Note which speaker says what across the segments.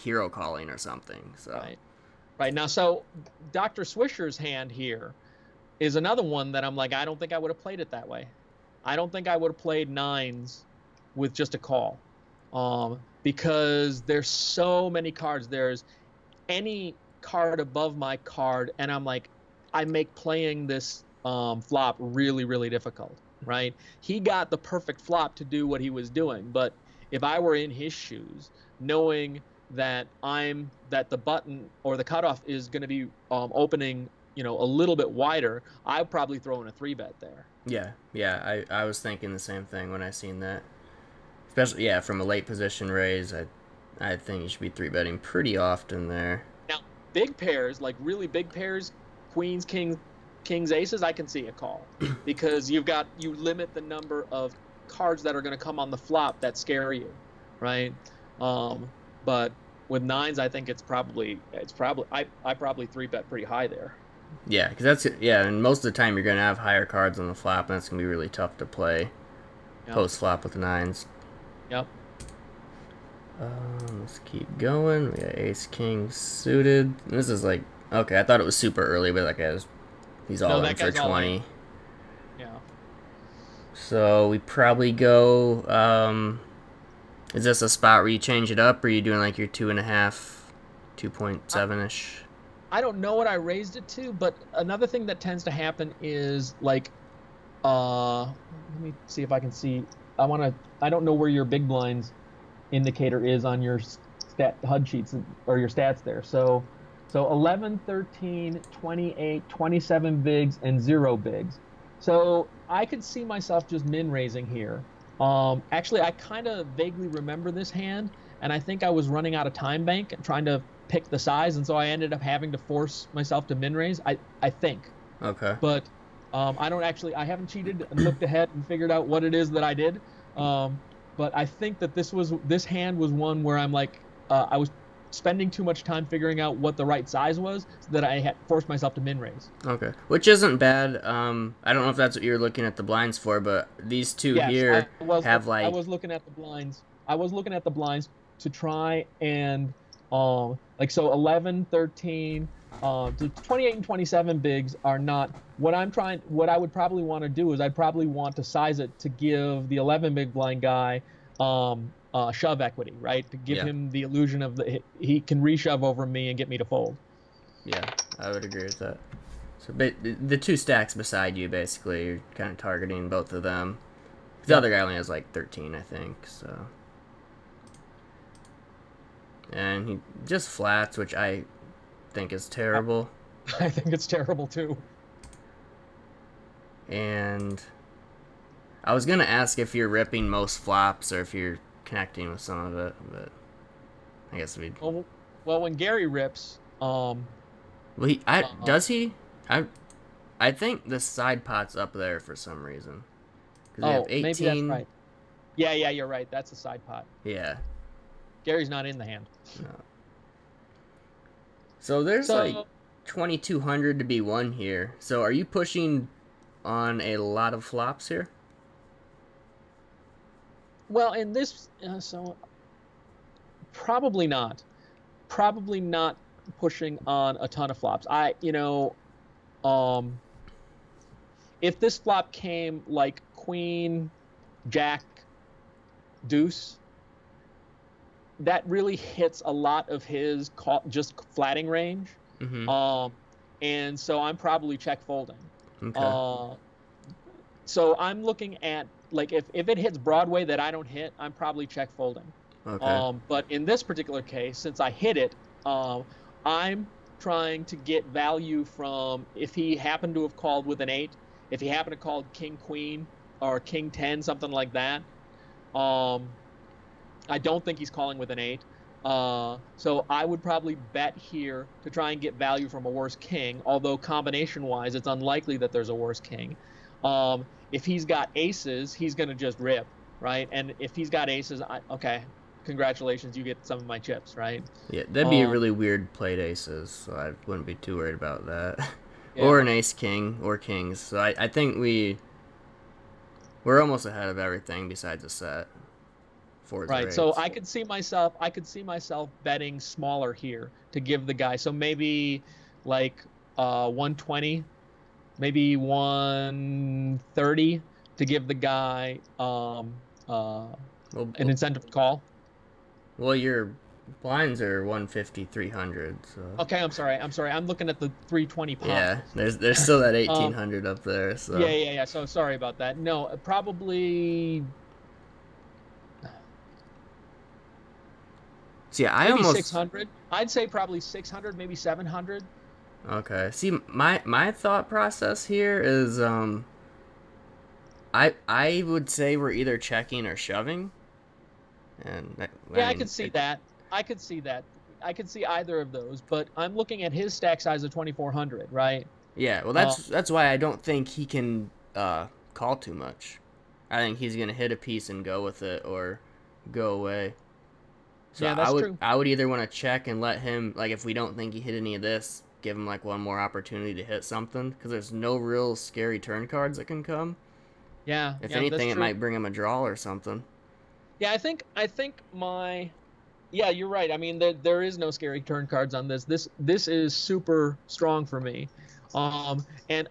Speaker 1: hero calling or something. So
Speaker 2: Right. Right. Now, so Dr. Swisher's hand here is another one that I'm like, I don't think I would have played it that way. I don't think I would have played nines with just a call. Because there's so many cards. There's any card above my card, and I'm like, I make playing this flop really, really difficult, right? He got the perfect flop to do what he was doing, but if I were in his shoes, knowing that the button or the cutoff is going to be opening, a little bit wider, I'd probably throw in a three bet there.
Speaker 1: yeah, I was thinking the same thing when I seen that. Especially from a late position raise, I think you should be three betting pretty often there.
Speaker 2: Now, big pairs, like really big pairs, queens, kings, aces, I can see a call because you limit the number of cards that are going to come on the flop that scare you, right? But with nines, I think I probably three bet pretty high there.
Speaker 1: Yeah, because and most of the time you're gonna have higher cards on the flop, and that's gonna be really tough to play
Speaker 2: Yep.
Speaker 1: post flop with nines.
Speaker 2: Yep.
Speaker 1: Let's keep going. We got ace king suited. And this is like okay. I thought it was super early, but he's
Speaker 2: No,
Speaker 1: all in
Speaker 2: that
Speaker 1: for
Speaker 2: guy's all in.
Speaker 1: 20.
Speaker 2: Yeah.
Speaker 1: So we probably go. Is this a spot where you change it up, or are you doing like your 2.5, 2.7 ish?
Speaker 2: I don't know what I raised it to, but another thing that tends to happen is like, let me see if I can see. I don't know where your big blinds indicator is on your stat HUD sheets or your stats there. So 11, 13, 28, 27 bigs and 0 bigs. So I could see myself just min raising here. Actually, I kind of vaguely remember this hand, and I think I was running out of time bank and trying to pick the size, and so I ended up having to force myself to min raise. I think,
Speaker 1: Okay.
Speaker 2: but I haven't cheated and looked ahead and figured out what it is that I did. But I think that this hand was one where I'm like, I was spending too much time figuring out what the right size was, so that I had forced myself to min raise.
Speaker 1: Okay, which isn't bad. I don't know if that's what you're looking at the blinds for, but these two
Speaker 2: Yes,
Speaker 1: here have
Speaker 2: I
Speaker 1: like
Speaker 2: was looking at the blinds. I was looking at the blinds to try and like so 11, 13, the 28 and 27 bigs are not what I would probably want to do is I'd probably want to size it to give the 11 big blind guy shove equity, right? To give
Speaker 1: yeah,
Speaker 2: him the illusion of he can reshove over me and get me to fold.
Speaker 1: yeah, I would agree with that. So the two stacks beside you, basically, you're kind of targeting both of them. The other guy only has like 13, I think. So, and he just flats, which I think is terrible.
Speaker 2: I think it's terrible too.
Speaker 1: And I was gonna ask if you're ripping most flops or if you're connecting with some of it, but I guess we'd.
Speaker 2: Well, when Gary rips,
Speaker 1: Well, does he? I think the side pot's up there for some reason. Because we have
Speaker 2: maybe that's
Speaker 1: 18.
Speaker 2: right. Yeah, you're right. That's a side pot.
Speaker 1: Yeah.
Speaker 2: Gary's not in the hand.
Speaker 1: No. So there's
Speaker 2: So,
Speaker 1: like 2,200 to be won here. So are you pushing on a lot of flops here?
Speaker 2: well, in this, so probably not. Probably not pushing on a ton of flops. Um, if this flop came like Queen, Jack, Deuce, that really hits a lot of his just flatting range.
Speaker 1: Mm-hmm.
Speaker 2: And so I'm probably check folding.
Speaker 1: Okay.
Speaker 2: So I'm looking at like if it hits Broadway that I don't hit, I'm probably check folding.
Speaker 1: Okay.
Speaker 2: But in this particular case, since I hit it, I'm trying to get value from if he happened to have called with an eight, if he happened to call King Queen or King 10, something like that. I don't think he's calling with an eight. So I would probably bet here to try and get value from a worse king, although combination-wise, it's unlikely that there's a worse king. If he's got aces, he's going to just rip, right? And if he's got aces, okay, congratulations, you get some of my chips, right?
Speaker 1: Yeah, that'd be a really weird played aces, so I wouldn't be too worried about that.
Speaker 2: Yeah.
Speaker 1: Or an ace king or kings. So I think we're almost ahead of everything besides a set. fours or
Speaker 2: Right. So
Speaker 1: eights.
Speaker 2: I could see myself betting smaller here to give the guy. So maybe like 120, maybe 130 to give the guy
Speaker 1: Well,
Speaker 2: an incentive call.
Speaker 1: well, your blinds are 150, 300, so.
Speaker 2: Okay, I'm sorry. I'm looking at the 320 pot.
Speaker 1: Yeah, there's still that
Speaker 2: Um,
Speaker 1: 1800 up there,
Speaker 2: yeah,
Speaker 1: so.
Speaker 2: yeah, yeah. So sorry about that. No, probably
Speaker 1: See, I
Speaker 2: maybe
Speaker 1: almost
Speaker 2: 600. I'd say probably 600, maybe 700.
Speaker 1: okay. See, my thought process here is I would say we're either checking or shoving, and I
Speaker 2: Yeah, I
Speaker 1: mean
Speaker 2: could see that. I could see that. I could see either of those, but I'm looking at his stack size of 2400, right?
Speaker 1: yeah. Well,
Speaker 2: Uh,
Speaker 1: that's why I don't think he can call too much. I think he's gonna hit a piece and go with it or go away. So
Speaker 2: yeah, that's true.
Speaker 1: I would either want to check and let him, like, if we don't think he hit any of this, give him like one more opportunity to hit something because there's no real scary turn cards that can come.
Speaker 2: Yeah,
Speaker 1: If
Speaker 2: yeah, that's
Speaker 1: anything, it
Speaker 2: true.
Speaker 1: might bring him a draw or something.
Speaker 2: Yeah, I think my yeah, you're right. I mean, there is no scary turn cards on this. This is super strong for me. And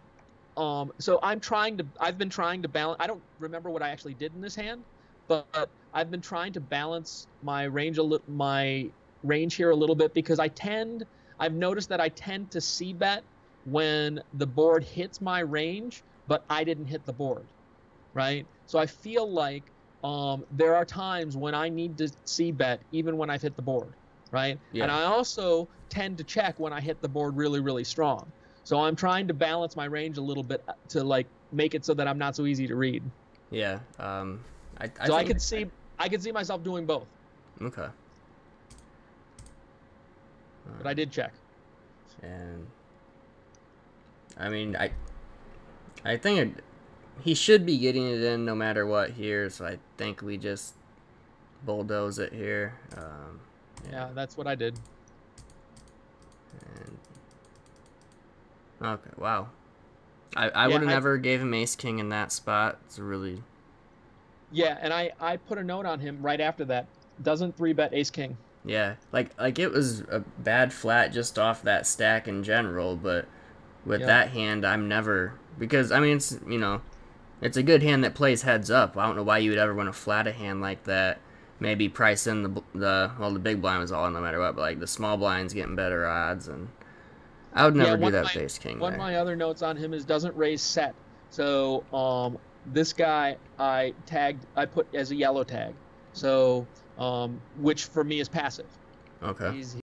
Speaker 2: so I've been trying to balance. I don't remember what I actually did in this hand, but I've been trying to balance my range here a little bit because I've noticed that I tend to c bet when the board hits my range, but I didn't hit the board, right? So I feel like there are times when I need to c bet even when I've hit the board, right? And
Speaker 1: Yeah,
Speaker 2: I also tend to check when I hit the board really, really strong. So I'm trying to balance my range a little bit to like make it so that I'm not so easy to read.
Speaker 1: yeah. I
Speaker 2: So
Speaker 1: think
Speaker 2: I could see myself doing both,
Speaker 1: okay.
Speaker 2: but I did check.
Speaker 1: And I mean, I think he should be getting it in no matter what here. So I think we just bulldoze it here. Yeah.
Speaker 2: Yeah, that's what I did.
Speaker 1: And okay, wow. I
Speaker 2: Yeah,
Speaker 1: would have never gave him ace king in that spot. It's really
Speaker 2: and I put a note on him right after that. Doesn't three bet ace king.
Speaker 1: yeah. Like it was a bad flat just off that stack in general, but with
Speaker 2: Yeah.
Speaker 1: that hand, I'm never because I mean it's it's a good hand that plays heads up. I don't know why you would ever want to flat a hand like that. Maybe price in the big blind was all no matter what, but like the small blind's getting better odds, and I would
Speaker 2: Yeah,
Speaker 1: never do that with ace king
Speaker 2: one of
Speaker 1: there.
Speaker 2: my other notes on him is doesn't raise set. So this guy I put as a yellow tag. So which for me is passive.
Speaker 1: Okay.